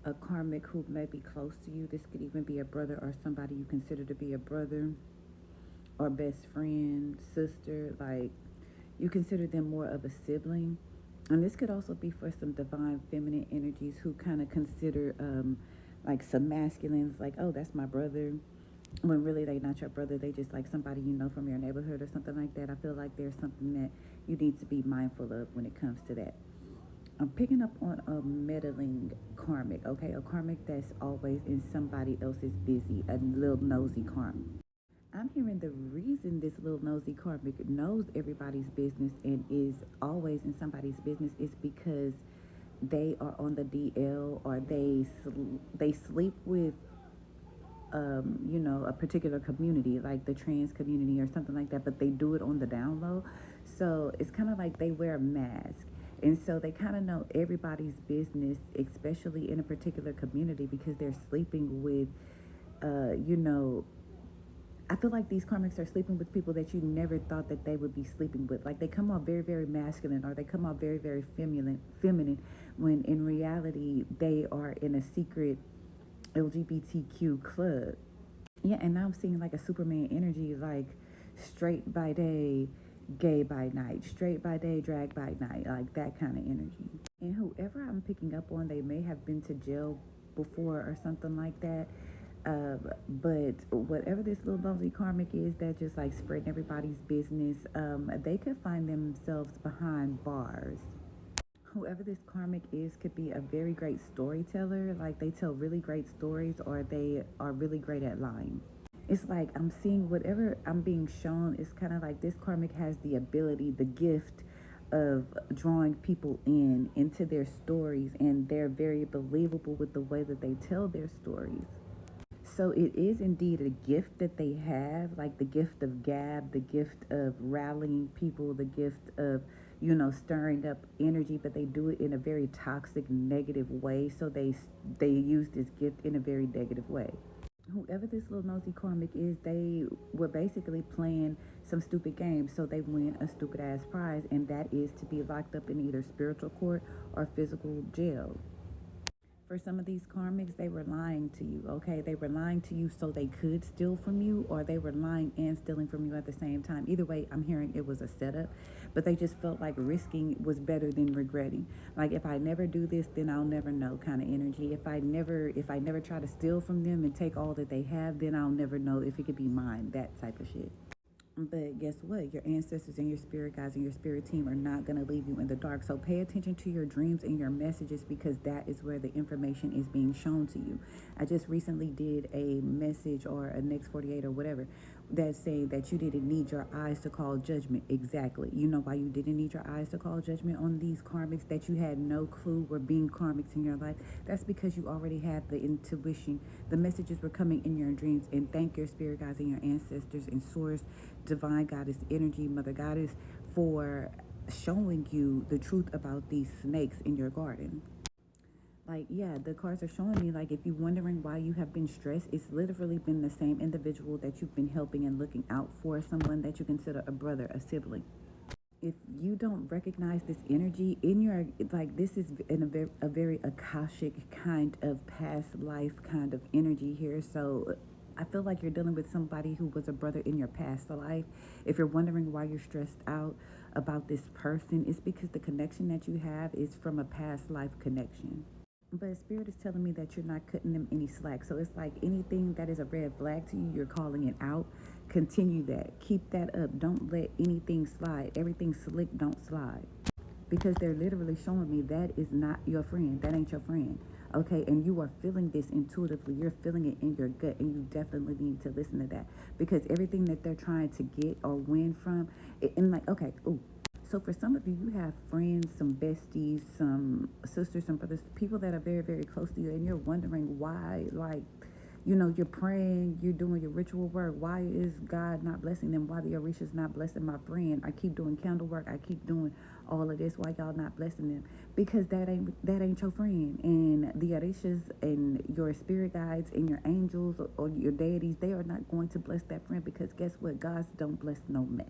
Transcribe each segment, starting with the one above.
a karmic who may be close to you. This could even be a brother or somebody you consider to be a brother or best friend, sister. Like, you consider them more of a sibling. And this could also be for some divine feminine energies who kind of consider like some masculines, like, oh, that's my brother, when really they not your brother. They just like somebody you know from your neighborhood or something like that. I feel like there's something that you need to be mindful of when it comes to that. I'm picking up on a meddling karmic, okay? A karmic that's always in somebody else's busy, a little nosy karmic. I'm hearing the reason this little nosy karmic knows everybody's business and is always in somebody's business is because they are on the DL, or they sleep with a particular community, like the trans community or something like that, but they do it on the down low. So it's kind of like they wear a mask. And so they kind of know everybody's business, especially in a particular community, because they're sleeping with, you know, I feel like these karmics are sleeping with people that you never thought that they would be sleeping with. Like, they come off very, very masculine, or they come off very, very feminine, when in reality they are in a secret LGBTQ club. Yeah, and now I'm seeing like a Superman energy, like straight by day, gay by night, straight by day, drag by night, like that kind of energy. And whoever I'm picking up on, they may have been to jail before or something like that. But whatever this little lovely karmic is that just like spreading everybody's business, they could find themselves behind bars. Whoever this karmic is could be a very great storyteller. Like, they tell really great stories, or they are really great at lying. It's like I'm seeing whatever I'm being shown is kind of like this karmic has the ability, the gift of drawing people into their stories, and they're very believable with the way that they tell their stories. So it is indeed a gift that they have, like the gift of gab, the gift of rallying people, the gift of, stirring up energy, but they do it in a very toxic, negative way. So they use this gift in a very negative way. Whoever this little nosy karmic is, they were basically playing some stupid games, so they win a stupid ass prize, and that is to be locked up in either spiritual court or physical jail. For some of these karmics, they were lying to you, okay? They were lying to you so they could steal from you, or they were lying and stealing from you at the same time. Either way, I'm hearing it was a setup, but they just felt like risking was better than regretting. Like, if I never do this, then I'll never know kind of energy. If I never try to steal from them and take all that they have, then I'll never know if it could be mine, that type of shit. But guess what? Your ancestors and your spirit guides and your spirit team are not going to leave you in the dark. So pay attention to your dreams and your messages, because that is where the information is being shown to you. I just recently did a message, or a next 48 or whatever, that's saying that you didn't need your eyes to call judgment. Exactly. You know why you didn't need your eyes to call judgment on these karmics that you had no clue were being karmics in your life? That's because you already had the intuition. The messages were coming in your dreams. And thank your spirit guides and your ancestors and source, divine goddess energy, mother goddess, for showing you the truth about these snakes in your garden. Like, yeah, the cards are showing me, like, if you're wondering why you have been stressed, it's literally been the same individual that you've been helping and looking out for, someone that you consider a brother, a sibling. If you don't recognize this energy in your, like, this is in a very akashic kind of past life kind of energy here. So I feel like you're dealing with somebody who was a brother in your past life. If you're wondering why you're stressed out about this person, it's because the connection that you have is from a past life connection. But spirit is telling me that you're not cutting them any slack. So it's like anything that is a red flag to you, you're calling it out. Continue that. Keep that up. Don't let anything slide. Everything slick, don't slide. Because they're literally showing me that is not your friend. That ain't your friend. Okay, and you are feeling this intuitively. You're feeling it in your gut, and you definitely need to listen to that. Because everything that they're trying to get or win from, and like, okay, ooh, so for some of you, you have friends, some besties, some sisters, some brothers, people that are very, very close to you, and you're wondering why, like, you're praying, you're doing your ritual work. Why is God not blessing them? Why the Orisha's not blessing my friend? I keep doing candle work. I keep doing all of this. Why y'all not blessing them? Because that ain't your friend. And the Orishas and your spirit guides and your angels, or your deities, they are not going to bless that friend, because guess what? Gods don't bless no mess.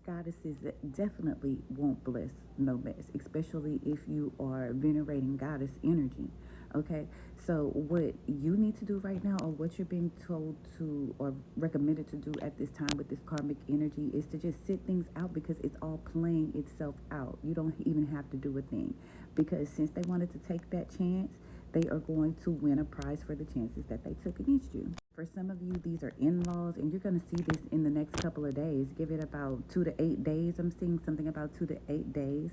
Goddesses definitely won't bless no mess, especially if you are venerating goddess energy. Okay, so what you need to do right now, or what you're being told to or recommended to do at this time with this karmic energy, is to just sit things out, because it's all playing itself out. You don't even have to do a thing, because since they wanted to take that chance, they are going to win a prize for the chances that they took against you. For some of you, these are in-laws, and you're going to see this in the next couple of days. Give it about 2 to 8 days. I'm seeing something about 2 to 8 days.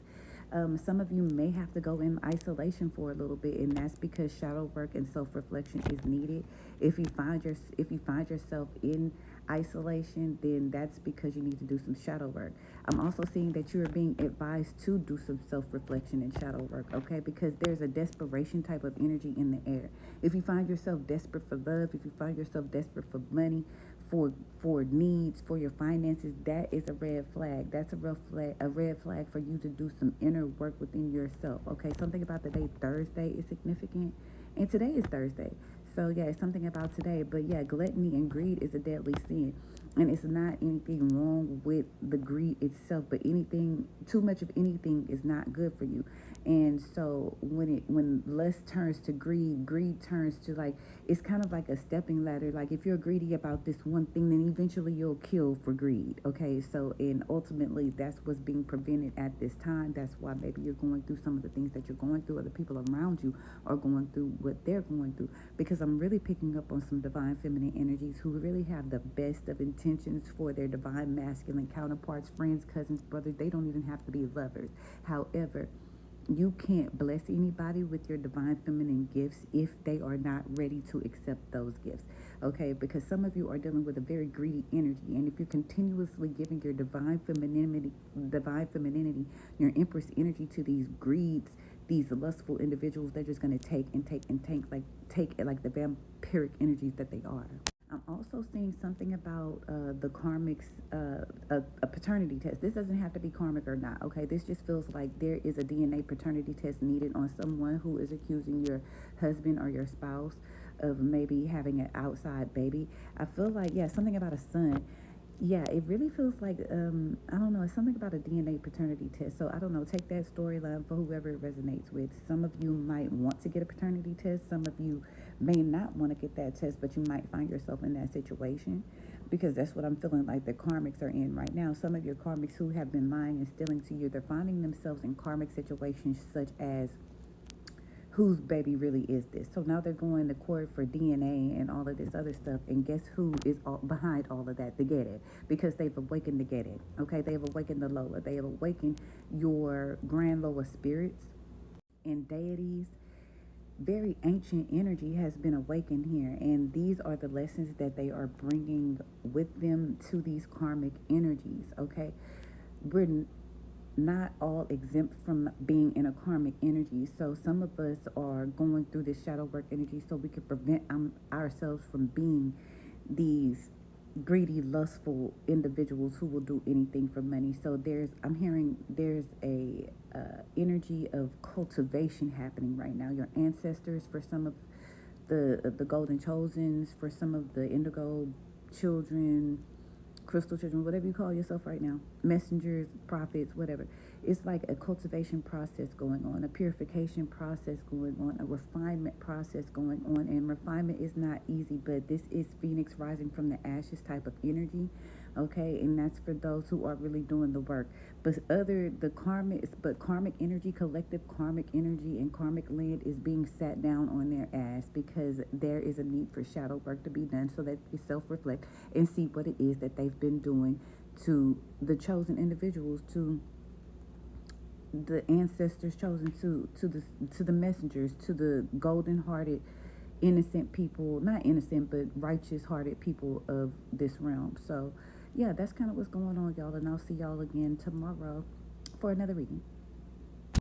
Some of you may have to go in isolation for a little bit, and that's because shadow work and self-reflection is needed. If you find yourself in isolation, then that's because you need to do some shadow work. I'm also seeing that you are being advised to do some self-reflection and shadow work, okay? Because there's a desperation type of energy in the air. If you find yourself desperate for love, if you find yourself desperate for money, for needs, for your finances, that is a red flag. That's a red flag for you to do some inner work within yourself. Okay, something about the day Thursday is significant, and today is Thursday. So yeah, it's something about today. But yeah, gluttony and greed is a deadly sin. And it's not anything wrong with the greed itself, but too much of anything is not good for you. And so when lust turns to greed, greed turns to, like, it's kind of like a stepping ladder. Like, if you're greedy about this one thing, then eventually you'll kill for greed. Okay, so, and ultimately that's what's being prevented at this time. That's why maybe you're going through some of the things that you're going through, or the people around you are going through what they're going through. Because I'm really picking up on some divine feminine energies who really have the best of intentions for their divine masculine counterparts, friends, cousins, brothers. They don't even have to be lovers. However, you can't bless anybody with your divine feminine gifts if they are not ready to accept those gifts. Okay, because some of you are dealing with a very greedy energy, and if you're continuously giving your divine femininity, your empress energy to these greeds, these lustful individuals, they're just going to take and take and take it like the vampiric energies that they are. I'm also seeing something about the karmics, a paternity test. This doesn't have to be karmic or not, okay? This just feels like there is a DNA paternity test needed on someone who is accusing your husband or your spouse of maybe having an outside baby. I feel like, yeah, something about a son. Yeah, it really feels like, I don't know, it's something about a DNA paternity test. So I don't know, take that storyline for whoever it resonates with. Some of you might want to get a paternity test. Some of you may not want to get that test, but you might find yourself in that situation, because that's what I'm feeling like the karmics are in right now. Some of your karmics who have been lying and stealing to you, they're finding themselves in karmic situations such as, whose baby really is this? So now they're going to court for DNA and all of this other stuff. And guess who is behind all of that? The Geddit. Because they've awakened the Geddit. Okay, they've awakened the Lola. They have awakened your grand Lola spirits and deities. Very ancient energy has been awakened here. And these are the lessons that they are bringing with them to these karmic energies. Okay, we're not all exempt from being in a karmic energy. So some of us are going through this shadow work energy so we can prevent ourselves from being these greedy, lustful individuals who will do anything for money. So I'm hearing there's a energy of cultivation happening right now. Your ancestors, for some of the golden chosens, for some of the indigo children, crystal children, whatever you call yourself right now, messengers, prophets, whatever. It's like a cultivation process going on, a purification process going on, a refinement process going on. And refinement is not easy, but this is Phoenix rising from the ashes type of energy. Okay, and that's for those who are really doing the work. But karmic energy, collective karmic energy and karmic land is being sat down on their ass, because there is a need for shadow work to be done, so that they self-reflect and see what it is that they've been doing to the chosen individuals, to the ancestors chosen, to the messengers, to the golden-hearted, innocent people, not innocent, but righteous-hearted people of this realm. So yeah, that's kind of what's going on, y'all, and I'll see y'all again tomorrow for another reading.